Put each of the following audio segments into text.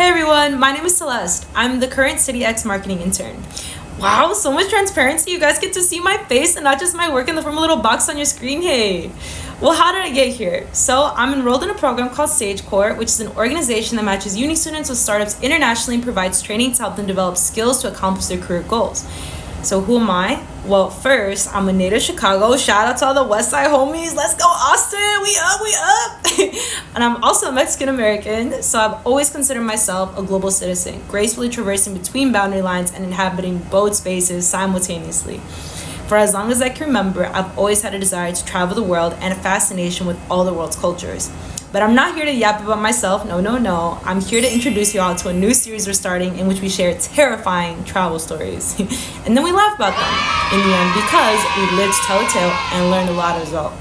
Hey everyone, my name is Celeste. I'm the current CitiX marketing intern. Wow, so much transparency. You guys get to see my face and not just my work in the from a little box on your screen. Hey. Well, how did I get here? So I'm enrolled in a program called SageCore, which is an organization that matches uni students with startups internationally and provides training to help them develop skills to accomplish their career goals. So who am I? Well, first, I'm a native of Chicago. Shout out to all the West Side homies. Let's go, Austin. We up. And I'm also a Mexican American, so I've always considered myself a global citizen, gracefully traversing between boundary lines and inhabiting both spaces simultaneously. For as long as I can remember, I've always had a desire to travel the world and a fascination with all the world's cultures. But I'm not here to yap about myself, no. I'm here to introduce you all to a new series we're starting in which we share terrifying travel stories. And then we laugh about them in the end because we lived to tell a tale and learned a lot as well.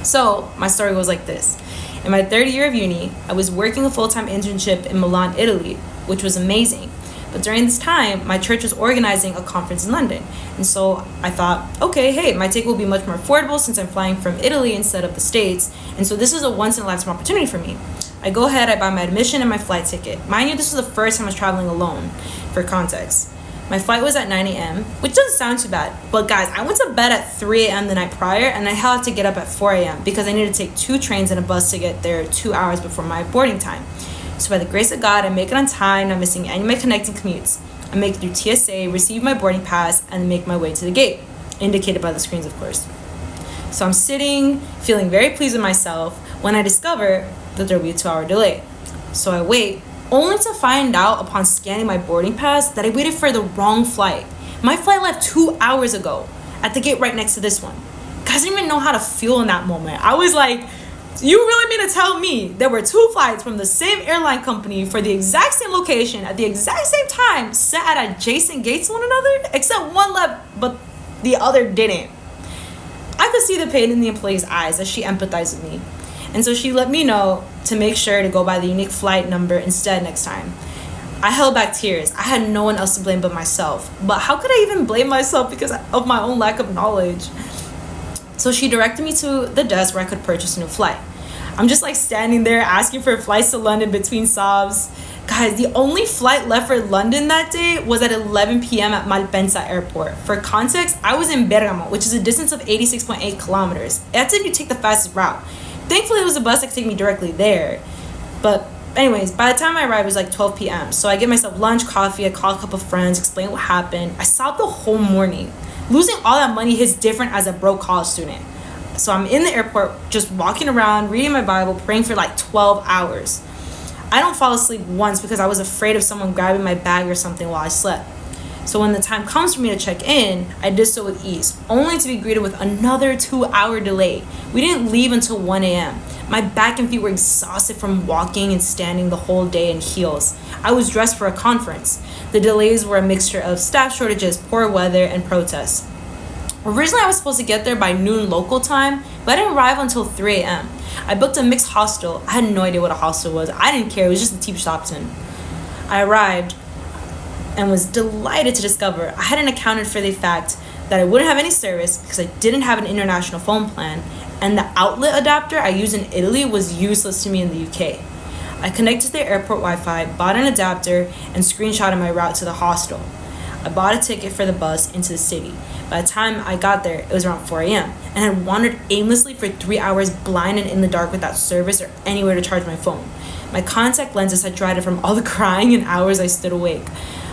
So my story goes like this. In my third year of uni, I was working a full-time internship in Milan, Italy, which was amazing. But during this time, my church was organizing a conference in London. And so I thought, okay, hey, my ticket will be much more affordable since I'm flying from Italy instead of the States. And so this is a once-in-a-lifetime opportunity for me. I go ahead, I buy my admission and my flight ticket. Mind you, this was the first time I was traveling alone, for context. My flight was at 9 a.m., which doesn't sound too bad. But guys, I went to bed at 3 a.m. the night prior, and I had to get up at 4 a.m. because I needed to take 2 trains and a bus to get there 2 hours before my boarding time. So by the grace of God, I make it on time, not missing any of my connecting commutes. I make it through TSA, receive my boarding pass, and make my way to the gate, indicated by the screens, of course. So I'm sitting, feeling very pleased with myself, when I discover that there will be a 2-hour delay. So I wait, only to find out upon scanning my boarding pass that I waited for the wrong flight. My flight left 2 hours ago, at the gate right next to this one. Guys, I didn't even know how to feel in that moment. I was like, you really mean to tell me there were 2 flights from the same airline company for the exact same location at the exact same time set at adjacent gates to one another? Except one left, but the other didn't. I could see the pain in the employee's eyes as she empathized with me. And so she let me know to make sure to go by the unique flight number instead next time. I held back tears. I had no one else to blame but myself. But how could I even blame myself because of my own lack of knowledge? So she directed me to the desk where I could purchase a new flight. I'm just like standing there asking for flights to London between stops. Guys, the only flight left for London that day was at 11 p.m. at Malpensa Airport. For context, I was in Bergamo, which is a distance of 86.8 kilometers. That's if you take the fastest route. Thankfully, it was a bus that could take me directly there. But anyways, by the time I arrived, it was like 12 p.m. So I get myself lunch, coffee, I call a couple of friends, explain what happened. I sobbed the whole morning. Losing all that money hits different as a broke college student. So I'm in the airport, just walking around, reading my Bible, praying for like 12 hours. I don't fall asleep once because I was afraid of someone grabbing my bag or something while I slept. So when the time comes for me to check in, I did so with ease, only to be greeted with another 2-hour delay. We didn't leave until 1 a.m. My back and feet were exhausted from walking and standing the whole day in heels. I was dressed for a conference. The delays were a mixture of staff shortages, poor weather, and protests. Originally, I was supposed to get there by noon local time, but I didn't arrive until 3 a.m. I booked a mixed hostel. I had no idea what a hostel was. I didn't care. It was just a cheap Shopton. I arrived and was delighted to discover I hadn't accounted for the fact that I wouldn't have any service because I didn't have an international phone plan, and the outlet adapter I used in Italy was useless to me in the UK. I connected to the airport Wi-Fi, bought an adapter, and screenshotted my route to the hostel. I bought a ticket for the bus into the city. By the time I got there, it was around 4 a.m. and I had wandered aimlessly for 3 hours blind and in the dark without service or anywhere to charge my phone. My contact lenses had dried up from all the crying and hours I stood awake.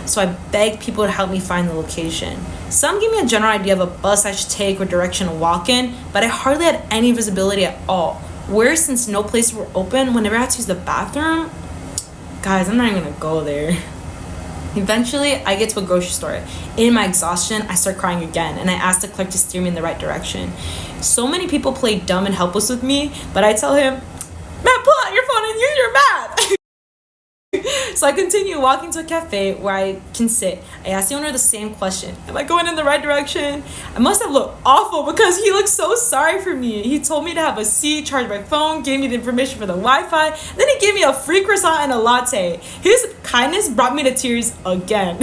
So I begged people to help me find the location. Some gave me a general idea of a bus I should take or direction to walk in, but I hardly had any visibility at all. Worse, since no places were open, whenever I had to use the bathroom, guys, I'm not even gonna go there. Eventually, I get to a grocery store. In my exhaustion, I start crying again, and I ask the clerk to steer me in the right direction. So many people play dumb and helpless with me, but I tell him, "Man, pull out your phone and use your map." So I continue walking to a cafe where I can sit. I ask the owner the same question. Am I going in the right direction? I must have looked awful because he looked so sorry for me. He told me to have a seat, charge my phone, gave me the information for the Wi-Fi. Then he gave me a free croissant and a latte. His kindness brought me to tears again.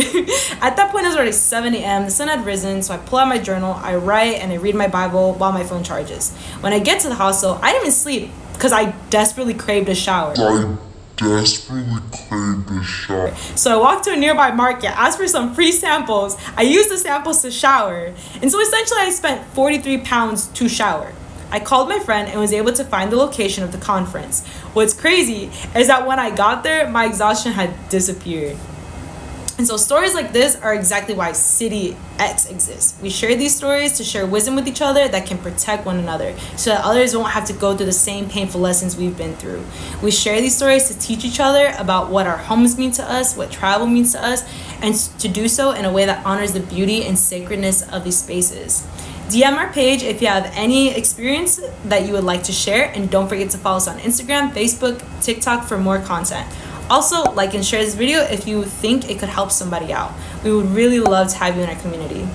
At that point, it was already 7 a.m. The sun had risen, so I pull out my journal, I write, and I read my Bible while my phone charges. When I get to the hostel, I didn't even sleep because I desperately craved a shower. desperately craved a shower. So I walked to a nearby market, asked for some free samples. I used the samples to shower. And so essentially I spent 43 pounds to shower. I called my friend and was able to find the location of the conference. What's crazy is that when I got there, my exhaustion had disappeared. And so stories like this are exactly why CitiX exists. We share these stories to share wisdom with each other that can protect one another so that others won't have to go through the same painful lessons we've been through. We share these stories to teach each other about what our homes mean to us, what travel means to us, and to do so in a way that honors the beauty and sacredness of these spaces. DM our page if you have any experience that you would like to share, and don't forget to follow us on Instagram, Facebook, TikTok for more content. Also, like and share this video if you think it could help somebody out. We would really love to have you in our community.